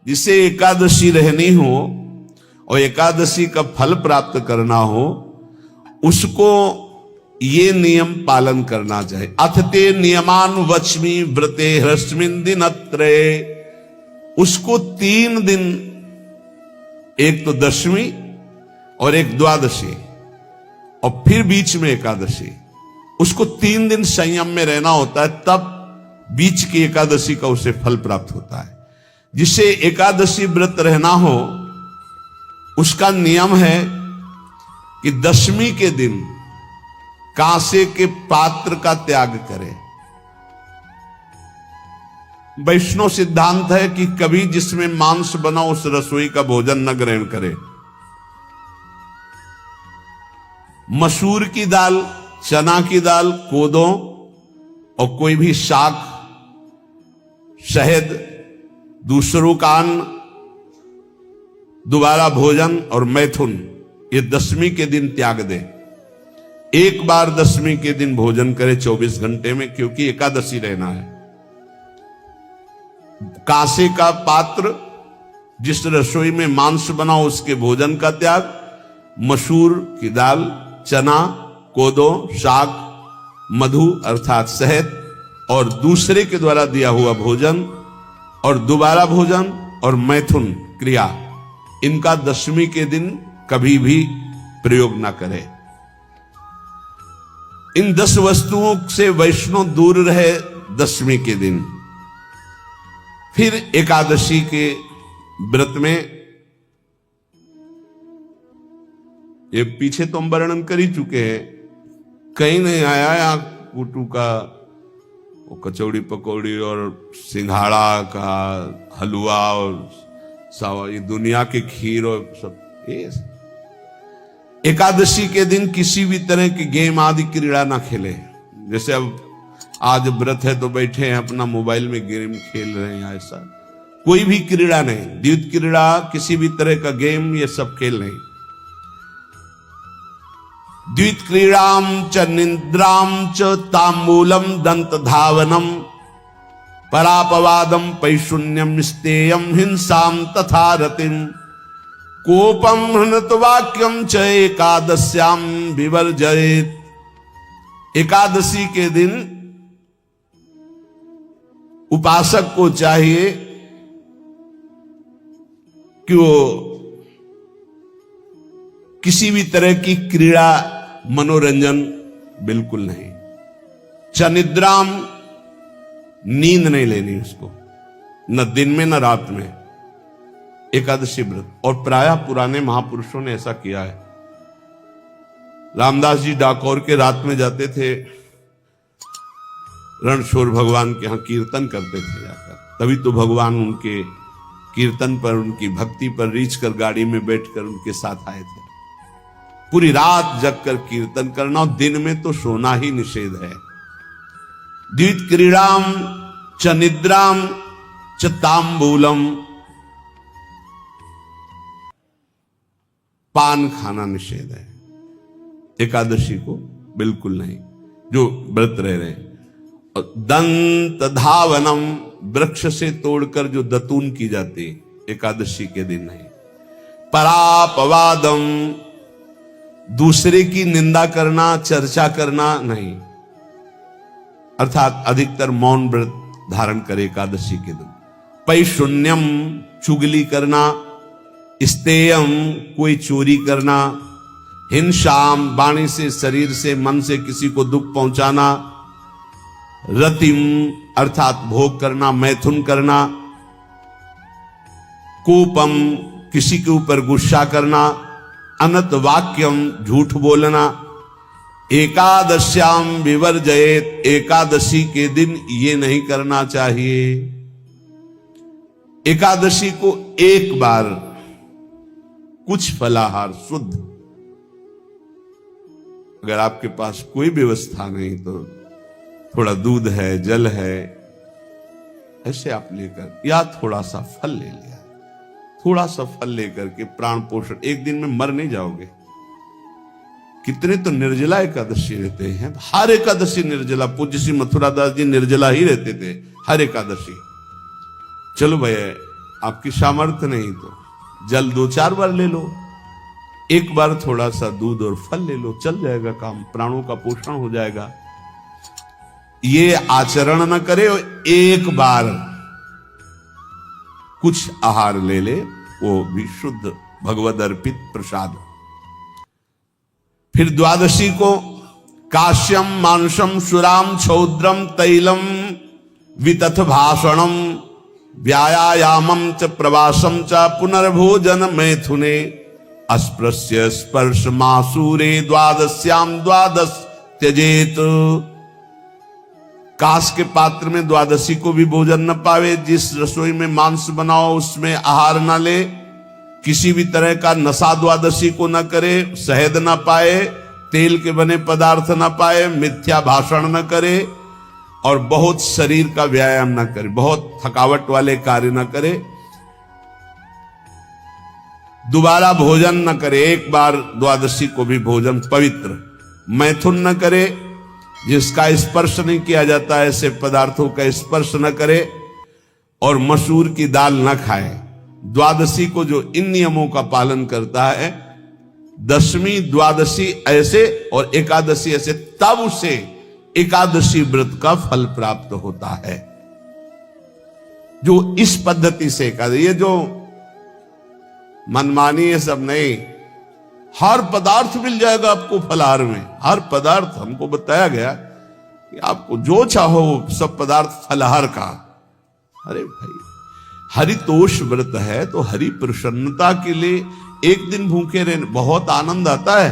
जिसे एकादशी रहनी हो और एकादशी का फल प्राप्त करना हो, उसको ये नियम पालन करना चाहिए। अथते नियमान वच्मि व्रते ह्रस्मिन् दिनत्रये, उसको 3 दिन, एक तो दशमी और एक द्वादशी और फिर बीच में एकादशी, उसको 3 दिन संयम में रहना होता है, तब बीच की एकादशी का उसे फल प्राप्त होता है। जिसे एकादशी व्रत रहना हो उसका नियम है कि दशमी के दिन कांसे के पात्र का त्याग करे। वैष्णव सिद्धांत है कि कभी जिसमें मांस बना उस रसोई का भोजन न ग्रहण करे। मसूर की दाल, चना की दाल, कोदो और कोई भी शाक, शहद, दूसरों का अन्न, दोबारा भोजन और मैथुन, ये दशमी के दिन त्याग दे। एक बार दशमी के दिन भोजन करे 24 घंटे में, क्योंकि एकादशी रहना है। कांसे का पात्र, जिस रसोई में मांस बना उसके भोजन का त्याग, मसूर की दाल, चना, कोदो, शाक, मधु अर्थात शहद और दूसरे के द्वारा दिया हुआ भोजन और दोबारा भोजन और मैथुन क्रिया, इनका दशमी के दिन कभी भी प्रयोग ना करें। इन 10 वस्तुओं से वैष्णव दूर रहे दशमी के दिन। फिर एकादशी के व्रत में, ये पीछे तो हम वर्णन कर ही चुके हैं, कहीं नहीं आया यहाँ कुटू का वो कचौड़ी पकौड़ी और सिंघाड़ा का हलवा और सावा, ये दुनिया के खीर और सब। ये एकादशी के दिन किसी भी तरह की गेम आदि क्रीड़ा ना खेले। जैसे अब आज व्रत है तो बैठे हैं अपना मोबाइल में गेम खेल रहे हैं, ऐसा कोई भी क्रीड़ा नहीं, द्वैत क्रीड़ा, किसी भी तरह का गेम, ये सब खेल नहीं। द्वैत क्रीड़ाम च निद्राम च तांबूलम दंत धावनम परापवादम पैशून्यम स्तेयम हिंसाम तथा रतिम कोपम हृतवाक्यम च एकादश्याम विवर्जयेत। एकादशी के दिन उपासक को चाहिए कि वो किसी भी तरह की क्रीड़ा, मनोरंजन बिल्कुल नहीं। चनिद्राम, नींद नहीं लेनी उसको, न दिन में न रात में, एकादशी व्रत। और प्रायः पुराने महापुरुषों ने ऐसा किया है। रामदास जी डाकोर के रात में जाते थे, रणछोड़ भगवान के यहां कीर्तन करते थे जाकर, तभी तो भगवान उनके कीर्तन पर, उनकी भक्ति पर रीझ कर गाड़ी में बैठकर उनके साथ आए थे। पूरी रात जगकर कीर्तन करना, और दिन में तो सोना ही निषेध है। द्वैत क्रीड़ाम च निद्राम च तांबूलम, पान खाना निषेध है एकादशी को, बिल्कुल नहीं, जो व्रत रह रहे हैं। और दंत धावनम, वृक्ष से तोड़कर जो दतून की जाती एकादशी के दिन नहीं। परापवादम, दूसरे की निंदा करना, चर्चा करना नहीं, अर्थात अधिकतर मौन व्रत धारण करे एकादशी के दिन। पैशून्यम, चुगली करना। स्तेयम, कोई चोरी करना। हिंसाम, वाणी से, शरीर से, मन से किसी को दुख पहुंचाना। रतिम, अर्थात भोग करना, मैथुन करना। कोपम, किसी के ऊपर गुस्सा करना। अनत वाक्यम, झूठ बोलना। एकादश्याम विवर्जयेत, एकादशी के दिन ये नहीं करना चाहिए। एकादशी को एक बार कुछ फलाहार शुद्ध, अगर आपके पास कोई व्यवस्था नहीं तो थोड़ा दूध है, जल है, ऐसे आप लेकर, या थोड़ा सा फल ले लिया, थोड़ा सा फल लेकर के प्राण पोषण, एक दिन में मर नहीं जाओगे। कितने तो निर्जला एकादशी रहते हैं, हर एकादशी निर्जला। पूज्य श्री मथुरा दास जी निर्जला ही रहते थे हर एकादशी। चलो भैया आपकी सामर्थ्य नहीं तो जल 2-4 बार ले लो, एक बार थोड़ा सा दूध और फल ले लो, चल जाएगा काम, प्राणों का पोषण हो जाएगा। ये आचरण न करे और एक बार कुछ आहार ले ले, वो भी शुद्ध भगवद अर्पित प्रसाद। फिर द्वादशी को काश्यम मांसम सुराम छौद्रम तैलम वितथ भाषणम व्यायामम च प्रवासम च पुनर्भोजन मैथुने अस्पृश्य स्पर्श मासूरे द्वादश्याम द्वादश त्यजेत। काश के पात्र में द्वादशी को भी भोजन न पावे, जिस रसोई में मांस बनाओ उसमें आहार न ले, किसी भी तरह का नशा द्वादशी को न करे, शहद न पाए, तेल के बने पदार्थ न पाए, मिथ्या भाषण न करे और बहुत शरीर का व्यायाम न करे, बहुत थकावट वाले कार्य न करे, दोबारा भोजन न करे, एक बार द्वादशी को भी भोजन पवित्र, मैथुन न करे, जिसका स्पर्श नहीं किया जाता ऐसे पदार्थों का स्पर्श न करे और मसूर की दाल न खाए। द्वादशी को जो इन नियमों का पालन करता है, दशमी द्वादशी ऐसे और एकादशी ऐसे, तब उसे एकादशी व्रत का फल प्राप्त होता है। जो इस पद्धति से एकादशी, ये जो मनमानी है सब नहीं, हर पदार्थ मिल जाएगा आपको फलाहार में, हर पदार्थ हमको बताया गया कि आपको जो चाहो सब पदार्थ फलाहार का। अरे भाई, हरितोष व्रत है तो हरि प्रसन्नता के लिए एक दिन भूखे रहने बहुत आनंद आता है।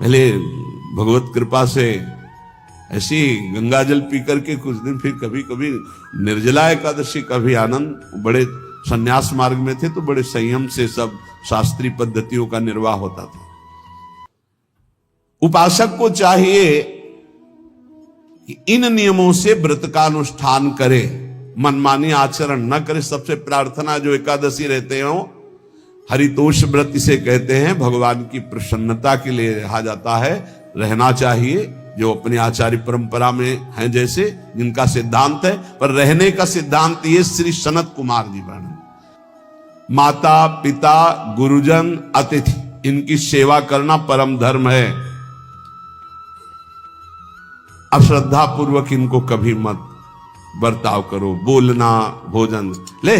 पहले भगवत कृपा से ऐसी गंगा जल पी करके कुछ दिन, फिर कभी कभी निर्जला एकादशी का भी आनंद। बड़े संन्यास मार्ग में थे तो बड़े संयम से सब शास्त्रीय पद्धतियों का निर्वाह होता था। उपासक को चाहिए कि इन नियमों से व्रत का अनुष्ठान करे, मनमानी आचरण न करे। सबसे प्रार्थना जो एकादशी रहते हो, हरितोष व्रत इसे कहते हैं, भगवान की प्रसन्नता के लिए रहा जाता है, रहना चाहिए। जो अपनी आचार्य परंपरा में हैं, जैसे जिनका सिद्धांत है, पर रहने का सिद्धांत ये श्री सनत कुमार जी वर्णन। माता पिता गुरुजन अतिथि, इनकी सेवा करना परम धर्म है। अश्रद्धा पूर्वक इनको कभी मत बर्ताव करो। बोलना, भोजन ले,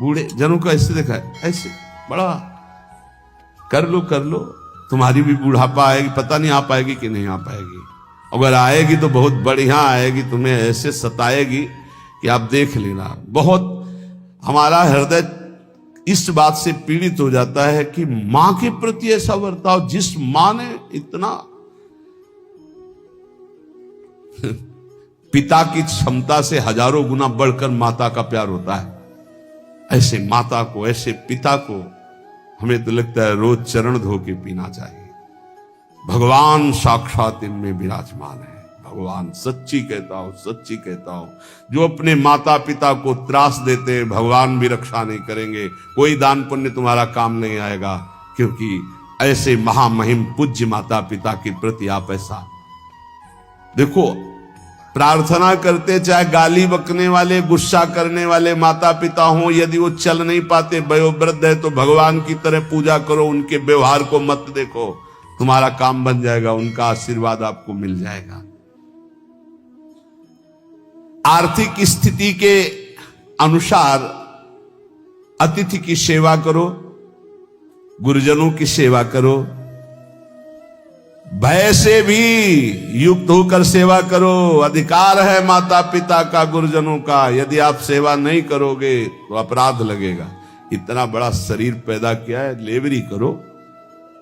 बूढ़े जनों को ऐसे देखा है, ऐसे बड़ा कर लो, तुम्हारी भी बुढ़ापा आएगी, पता नहीं आ पाएगी कि नहीं आ पाएगी। अगर आएगी तो बहुत बढ़िया आएगी, तुम्हें ऐसे सताएगी कि आप देख लेना। बहुत हमारा हृदय इस बात से पीड़ित हो जाता है कि मां के प्रति ऐसा बर्ताव, जिस मां ने इतना पिता की क्षमता से हजारों गुना बढ़कर माता का प्यार होता है। ऐसे माता को, ऐसे पिता को हमें तो लगता है रोज चरण धो के पीना चाहिए। भगवान साक्षात इनमें विराजमान है। भगवान सच्ची कहता हूं, जो अपने माता पिता को त्रास देते हैं, भगवान भी रक्षा नहीं करेंगे। कोई दान पुण्य तुम्हारा काम नहीं आएगा, क्योंकि ऐसे महामहिम पूज्य माता पिता के प्रति आप ऐसा देखो। प्रार्थना करते, चाहे गाली बकने वाले, गुस्सा करने वाले माता पिता हों, यदि वो चल नहीं पाते, वयोवृद्ध है, तो भगवान की तरह पूजा करो, उनके व्यवहार को मत देखो, तुम्हारा काम बन जाएगा, उनका आशीर्वाद आपको मिल जाएगा। आर्थिक स्थिति के अनुसार अतिथि की सेवा करो, गुरुजनों की सेवा करो, भय से भी युक्त होकर सेवा करो। अधिकार है माता पिता का, गुरुजनों का। यदि आप सेवा नहीं करोगे तो अपराध लगेगा। इतना बड़ा शरीर पैदा किया है, लेबरी करो,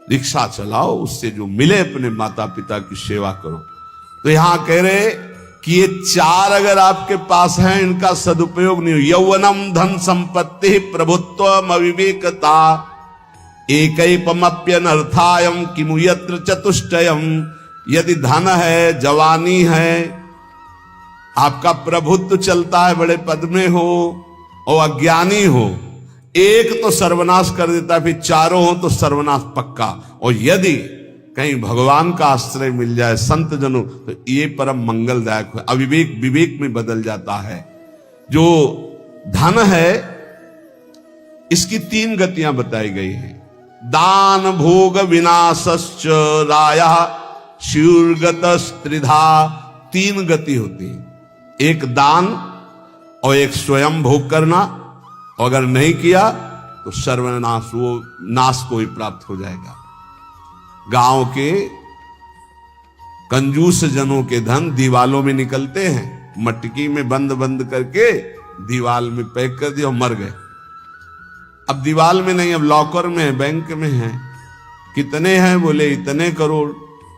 रिक्शा चलाओ, उससे जो मिले अपने माता पिता की सेवा करो। तो यहां कह रहे कि ये 4 अगर आपके पास हैं, इनका सदुपयोग नहीं हो। यौवनम धन संपत्ति प्रभुत्व अविवेकता एकैपमप्यनर्थायम किमु यत्र चतुष्टयम। यदि धन है, जवानी है, आपका प्रभुत्व चलता है, बड़े पद में हो और अज्ञानी हो, एक तो सर्वनाश कर देता है, फिर 4 हो तो सर्वनाश पक्का। और यदि कहीं भगवान का आश्रय मिल जाए, संत जनों, तो ये परम मंगलदायक है। अविवेक विवेक में बदल जाता है। जो धन है, इसकी 3 गतियां बताई गई हैं। दान भोग विनाशश्च रायः शीर्गतस्त्रिधा। 3 गति होती है, एक दान और एक स्वयं भोग करना, और अगर नहीं किया तो सर्वनाश, वो नाश को ही प्राप्त हो जाएगा। गांव के कंजूस जनों के धन दीवालों में निकलते हैं, मटकी में बंद बंद करके दीवाल में पैक कर दिया और मर गए। अब दीवाल में नहीं, अब लॉकर में है, बैंक में है। कितने हैं? बोले इतने करोड़।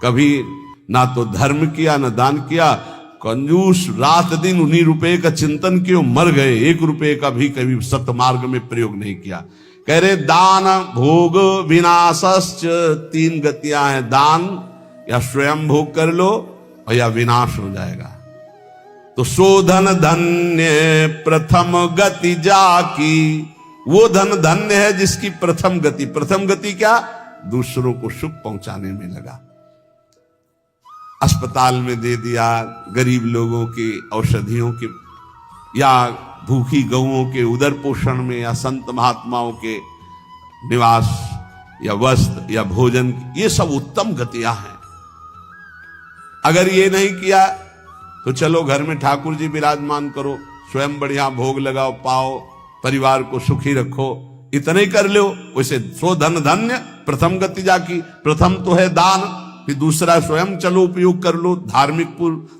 कभी ना तो धर्म किया ना दान किया, कंजूस रात दिन उन्हीं रुपए का चिंतन किया, मर गए। 1 रुपए का भी कभी सतमार्ग में प्रयोग नहीं किया। कह रहे दान भोग विनाशश्च, 3 गतियां हैं। दान या स्वयं भोग कर लो और या विनाश हो जाएगा। तो शोधन धन्य प्रथम गति जाकी, वो धन धन्य है जिसकी प्रथम गति। प्रथम गति क्या? दूसरों को सुख पहुंचाने में लगा। अस्पताल में दे दिया, गरीब लोगों के औषधियों के, या भूखी गौओं के उदर पोषण में, या संत महात्माओं के निवास या वस्त्र या भोजन, ये सब उत्तम गतियां हैं। अगर ये नहीं किया तो चलो घर में ठाकुर जी विराजमान करो, स्वयं बढ़िया भोग लगाओ, पाओ, परिवार को सुखी रखो, इतने ही कर लो। वैसे सो धन धन्य प्रथम गति जाकी। प्रथम तो है दान, फिर दूसरा स्वयं चलो उपयोग कर लो धार्मिक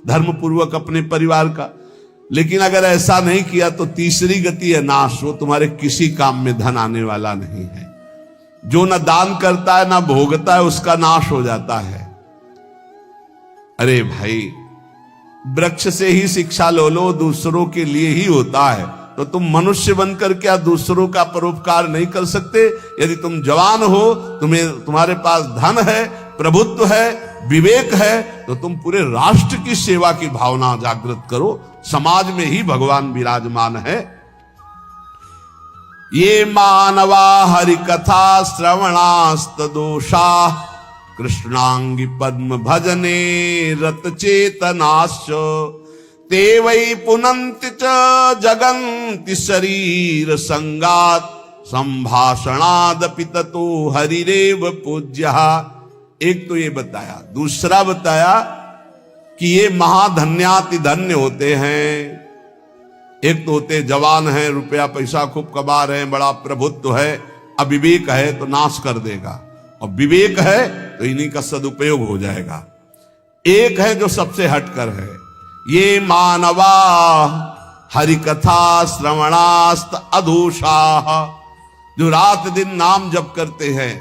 धर्म पूर्वक अपने परिवार का। लेकिन अगर ऐसा नहीं किया तो तीसरी गति है नाश। वो तुम्हारे किसी काम में धन आने वाला नहीं है। जो न दान करता है ना भोगता है, उसका नाश हो जाता है। अरे भाई, वृक्ष से ही शिक्षा लो, दूसरों के लिए ही होता है। तो तुम मनुष्य बनकर क्या दूसरों का परोपकार नहीं कर सकते? यदि तुम जवान हो, तुम्हारे पास धन है, प्रभुत्व है, विवेक है, तो तुम पूरे राष्ट्र की सेवा की भावना जागृत करो। समाज में ही भगवान विराजमान है। ये मानवा हरि कथा श्रवणास्त दोषा कृष्णांगी पद्म भजने रत चेतनाश्च ते वै पुनन्ति च जगन्ति शरीर संगात संभाषणादपि ततो हरिरेव पूज्यः। एक तो ये बताया, दूसरा बताया कि ये महाधन्याति धन्य होते हैं। एक तो होते जवान हैं, रुपया पैसा खूब कमा रहे हैं, बड़ा प्रभुत्व है। अविवेक है तो नाश कर देगा, और विवेक है तो इन्हीं का सदुपयोग हो जाएगा। एक है जो सबसे हटकर है, ये मानवा हरिकथा श्रवणास्त अधोषाः, जो रात दिन नाम जप करते हैं,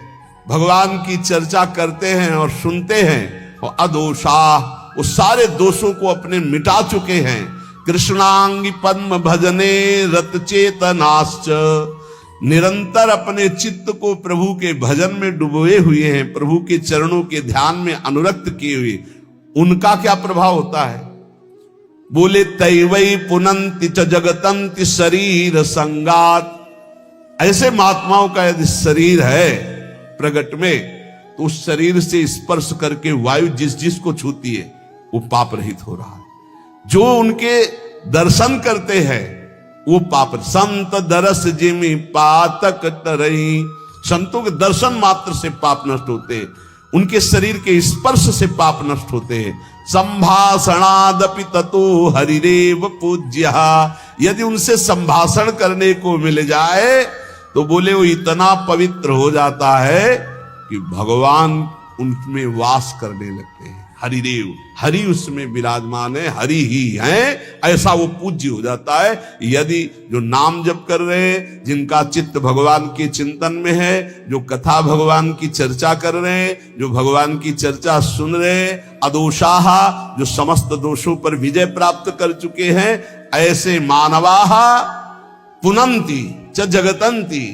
भगवान की चर्चा करते हैं और सुनते हैं, और अदोषाः, वो सारे दोषों को अपने मिटा चुके हैं। कृष्णांगी पद्म भजने रत चेतनाश्च, निरंतर अपने चित्त को प्रभु के भजन में डुबोए हुए हैं, प्रभु के चरणों के ध्यान में अनुरक्त किए हुए। उनका क्या प्रभाव होता है? बोले तैवै पुनन्ति च जगतन्ति शरीर संगात। ऐसे महात्माओं का यदि शरीर है प्रगट में, तो उस शरीर से स्पर्श करके वायु जिस जिस को छूती है वो पाप रहित हो रहा है। जो उनके दर्शन करते हैं वो पाप। संत दरस जिमि पातक तरई, संतों के दर्शन मात्र से पाप नष्ट होते हैं, उनके शरीर के स्पर्श से पाप नष्ट होते हैं। संभाषणादपि ततो हरिरेव पूज्यः, यदि उनसे संभाषण करने को मिल जाए तो बोले वो इतना पवित्र हो जाता है कि भगवान उनमें वास करने लगते हैं। हरिदेव, हरि उसमें विराजमान है, हरि ही है, ऐसा वो पूज्य हो जाता है। यदि जो नाम जप कर रहे हैं, जिनका चित्त भगवान के चिंतन में है, जो कथा भगवान की चर्चा कर रहे हैं, जो भगवान की चर्चा सुन रहे हैं, अदोषाः, जो समस्त दोषों पर विजय प्राप्त कर चुके हैं, ऐसे मानवाः पुनन्ति च जगतन्ति,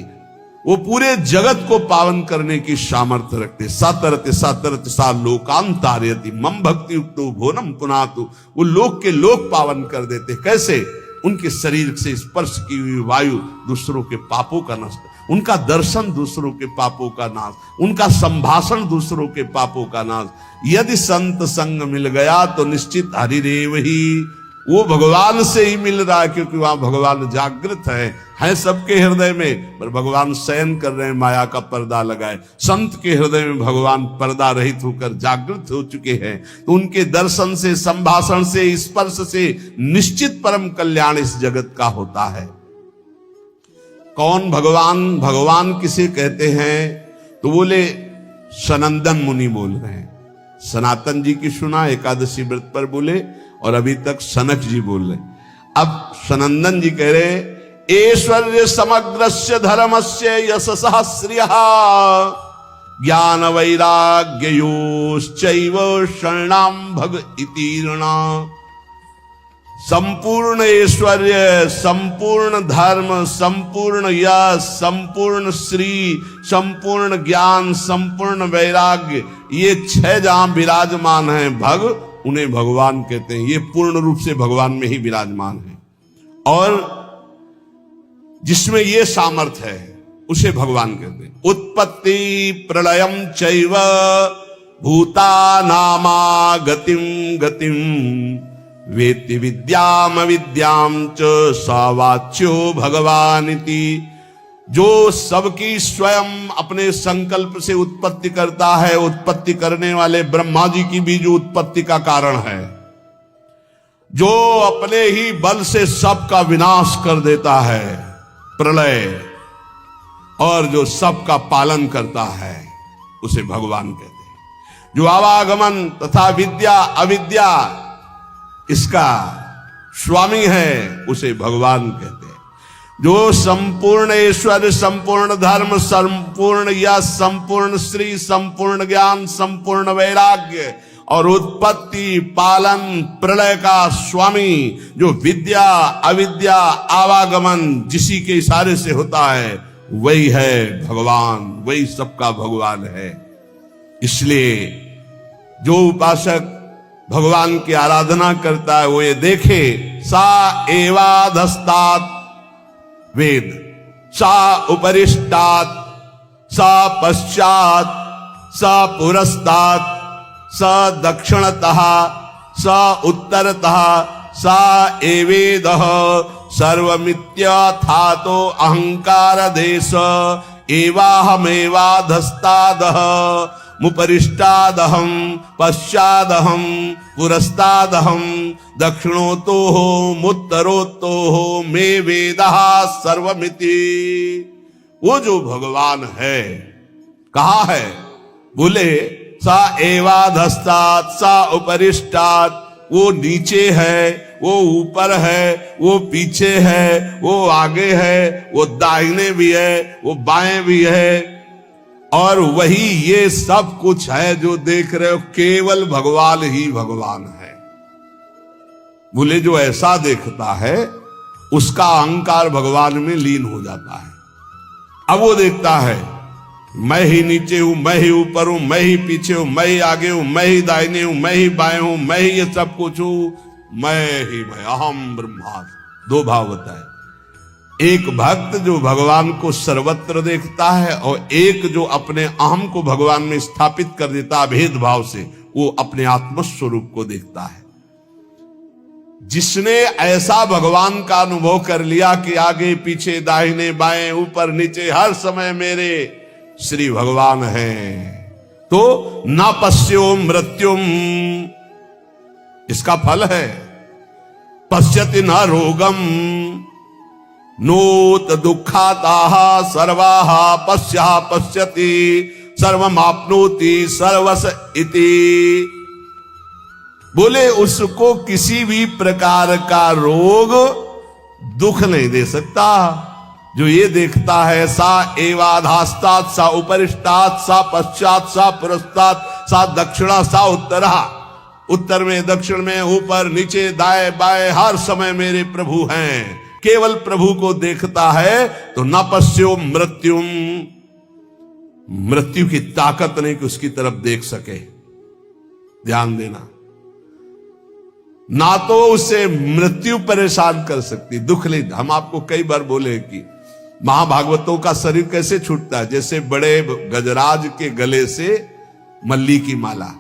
वो पूरे जगत को पावन करने की सामर्थ्य रखते। सातरते सातरते सा लोकान तारयति मम भक्ति युक्तो भोनम पुनातु, वो लोक के लोक पावन कर देते। कैसे? उनके शरीर से स्पर्श की हुई वायु दूसरों के पापों का नाश, उनका दर्शन दूसरों के पापों का नाश, उनका संभाषण दूसरों के पापों का नाश। यदि संत संग मिल गया तो निश्चित हरिदेव ही, वो भगवान से ही मिल रहा है, क्योंकि वहां भगवान जागृत है सबके हृदय में, पर भगवान शयन कर रहे हैं, माया का पर्दा लगाए। संत के हृदय में भगवान पर्दा रहित होकर जागृत हो चुके हैं, तो उनके दर्शन से, संभाषण से, स्पर्श से निश्चित परम कल्याण इस जगत का होता है। कौन भगवान? भगवान किसे कहते हैं? तो बोले सनंदन मुनि बोल रहे हैं। सनातन जी की सुना एकादशी व्रत पर बोले, और अभी तक सनक जी बोल रहे। अब सनंदन जी कह रहे, ऐश्वर्य समग्रस्य धर्मस्य यशसः श्रियः ज्ञान वैराग्ययोश्चैव शरणां भग इतीर्णा। संपूर्ण ऐश्वर्य, संपूर्ण धर्म, संपूर्ण यश, संपूर्ण श्री, संपूर्ण ज्ञान, संपूर्ण वैराग्य, ये 6 जहां विराजमान हैं भग, उन्हें भगवान कहते हैं। ये पूर्ण रूप से भगवान में ही विराजमान है, और जिसमें ये सामर्थ्य है उसे भगवान कहते हैं। उत्पत्ति प्रलयम चैव भूतानामा गतिम गतिम वेत्ति विद्याम विद्याम च सावाच्यो भगवानिति। जो सबकी स्वयं अपने संकल्प से उत्पत्ति करता है, उत्पत्ति करने वाले ब्रह्मा जी की भी जो उत्पत्ति का कारण है, जो अपने ही बल से सबका विनाश कर देता है, प्रलय, और जो सबका पालन करता है उसे भगवान कहते हैं। जो आवागमन तथा विद्या अविद्या इसका स्वामी है उसे भगवान कहते हैं। जो संपूर्ण ऐश्वर्य, संपूर्ण धर्म, संपूर्ण यश, संपूर्ण श्री, संपूर्ण ज्ञान, संपूर्ण वैराग्य और उत्पत्ति पालन प्रलय का स्वामी, जो विद्या अविद्या आवागमन जिसी के इशारे से होता है, वही है भगवान, वही सबका भगवान है। इसलिए जो उपासक भगवान की आराधना करता है वो ये देखे, सा एवाधस्तात वेद, सा उपरिष्टात्, सा पश्चात्, सा पुरस्तात्, सा दक्षिणतः, सा उत्तरतः, सा एवेदः सर्वमित्यथातो अहंकार देश एवाहमेवाधस्तादः मुपरिष्टादहं पश्चादहं पुरस्तादहं दक्षिणोतोः मुत्तरोतोः मे वेदः सर्वमिति। वो जो भगवान है कहा है? बोले सा एवाधस्तात्, सा उपरिष्टात्, वो नीचे है, वो ऊपर है, वो पीछे है, वो आगे है, वो दाहिने भी है, वो बाएं भी है, और वही ये सब कुछ है जो देख रहे हो, केवल भगवान ही भगवान है। बोले जो ऐसा देखता है उसका अहंकार भगवान में लीन हो जाता है। अब वो देखता है मैं ही नीचे हूं, मैं ही ऊपर हूं, मैं ही पीछे हूं, मैं ही आगे हूं, मैं ही दाहिने हूं, मैं ही बाएं हूं, मैं ही ये सब कुछ हूं, मैं अहम ब्रह्मास्मि। 2 भाव बताए, एक भक्त जो भगवान को सर्वत्र देखता है, और एक जो अपने अहम को भगवान में स्थापित कर देता है भेदभाव से, वो अपने आत्मस्वरूप को देखता है। जिसने ऐसा भगवान का अनुभव कर लिया कि आगे पीछे दाहिने बाएं ऊपर नीचे हर समय मेरे श्री भगवान है, तो न पश्यो मृत्युम, इसका फल है पश्यति न रोगम नोत दुखाताः सर्वाः पश्यः पश्यति सर्वमाप्नोति सर्वस इति। बोले उसको किसी भी प्रकार का रोग दुख नहीं दे सकता। जो ये देखता है सा एवाधास्तात्, सा उपरिष्टात्, सा पश्चात्, सा पुरस्तात्, सा दक्षिणा, सा उत्तरा, उत्तर में दक्षिण में ऊपर नीचे दाएं बाएं हर समय मेरे प्रभु हैं, केवल प्रभु को देखता है तो न पश्यो मृत्युम, मृत्यु की ताकत नहीं कि उसकी तरफ देख सके। ध्यान देना, ना तो उसे मृत्यु परेशान कर सकती, दुख नहीं। हम आपको कई बार बोले कि महाभागवतों का शरीर कैसे छूटता है, जैसे बड़े गजराज के गले से मल्ली की माला।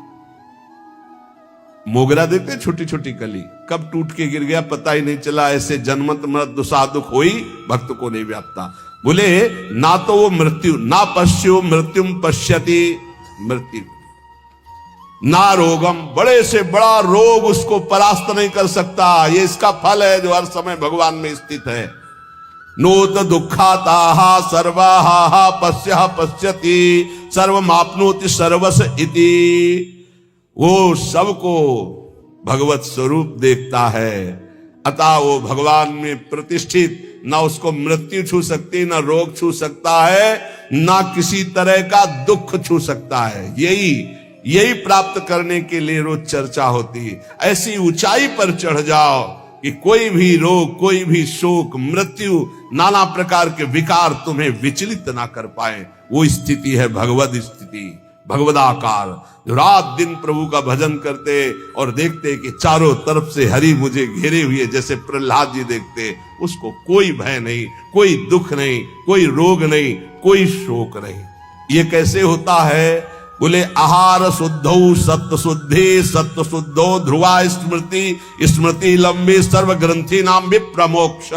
मोगरा देखते छोटी छोटी कली, कब टूट के गिर गया पता ही नहीं चला, ऐसे जन्मत मृत दुसादुख होई भक्त को नहीं व्याप्ता। बोले ना तो वो मृत्यु, ना पश्यो मृत्युम पश्यति मृत्यु, ना रोगम, बड़े से बड़ा रोग उसको परास्त नहीं कर सकता। ये इसका फल है जो हर समय भगवान में स्थित है। नोत दुखाताहा सर्वाहा पश्यः पश्यति सर्वमाप्नोति सर्वस इति। वो सबको भगवत स्वरूप देखता है, अतः वो भगवान में प्रतिष्ठित, ना उसको मृत्यु छू सकती, ना रोग छू सकता है, ना किसी तरह का दुख छू सकता है। यही प्राप्त करने के लिए रोज चर्चा होती है। ऐसी ऊंचाई पर चढ़ जाओ कि कोई भी रोग, कोई भी शोक, मृत्यु, नाना प्रकार के विकार तुम्हें विचलित ना कर पाए। वो स्थिति है भगवद स्थिति, भगवदाकार। जो रात दिन प्रभु का भजन करते और देखते कि चारों तरफ से हरि मुझे घेरे हुए, जैसे प्रहलाद जी देखते, उसको कोई भय नहीं, कोई दुख नहीं, कोई रोग नहीं, कोई शोक नहीं। ये कैसे होता है? बोले आहार शुद्धौ सत्य शुद्धि, सत्य शुद्धो ध्रुवा स्मृति, स्मृति लंबी सर्व ग्रंथि नाम विप्रमोक्ष।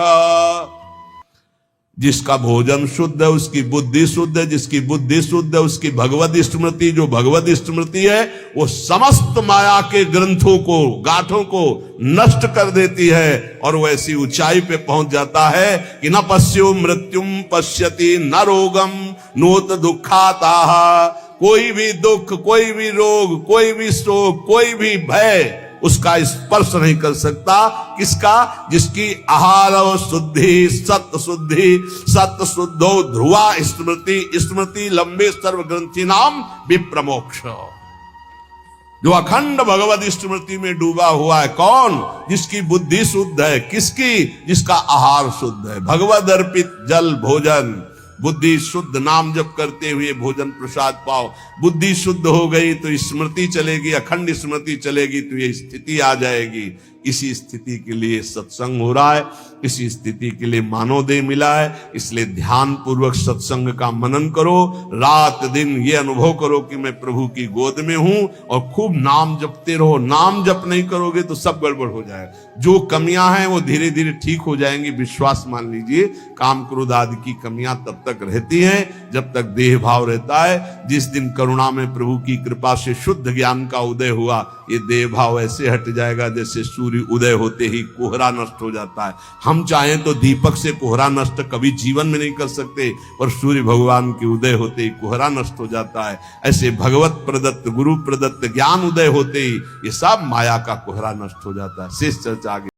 जिसका भोजन शुद्ध है उसकी बुद्धि शुद्ध है, जिसकी बुद्धि शुद्ध है उसकी भगवत स्मृति, जो भगवत स्मृति है वो समस्त माया के ग्रंथों को, गांठों को नष्ट कर देती है और वो ऐसी ऊंचाई पे पहुंच जाता है कि न पश्यो मृत्युम पश्यति न रोगम नोत दुखाताहा। कोई भी दुख, कोई भी रोग, कोई भी शोक, कोई भी भय उसका स्पर्श नहीं कर सकता। किसका? जिसकी आहार शुद्धि, सत्य शुद्धि, सत्य शुद्धो ध्रुवा स्मृति, स्मृति लंबे सर्व ग्रंथि नाम विप्रमोक्ष। जो अखंड भगवत स्मृति में डूबा हुआ है, कौन? जिसकी बुद्धि शुद्ध है। किसकी? जिसका आहार शुद्ध है। भगवद अर्पित जल भोजन, बुद्धि शुद्ध, नाम जप करते हुए भोजन प्रसाद पाओ। बुद्धि शुद्ध हो गई तो स्मृति चलेगी, अखंड स्मृति चलेगी तो ये स्थिति आ जाएगी। इसी स्थिति के लिए सत्संग हो रहा है, इसी स्थिति के लिए मानवदेह मिला है। इसलिए ध्यान पूर्वक सत्संग का मनन करो, रात दिन ये अनुभव करो कि मैं प्रभु की गोद में हूं, और खूब नाम जपते रहो। नाम जप नहीं करोगे तो सब गड़बड़ हो जाएगा। जो कमियां हैं वो धीरे धीरे ठीक हो जाएंगी, विश्वास मान लीजिए। काम क्रोध आदि की कमियां तब तक रहती हैं जब तक देह भाव रहता है। जिस दिन करुणा में प्रभु की कृपा से शुद्ध ज्ञान का उदय हुआ, ये देह भाव ऐसे हट जाएगा जैसे सूर्य उदय होते ही कोहरा नष्ट हो जाता है। हम चाहें तो दीपक से कोहरा नष्ट कभी जीवन में नहीं कर सकते, पर सूर्य भगवान के उदय होते ही कोहरा नष्ट हो जाता है। ऐसे भगवत प्रदत्त, गुरु प्रदत्त ज्ञान उदय होते ही ये सब माया का कोहरा नष्ट हो जाता है। शेष चर्चा आगे।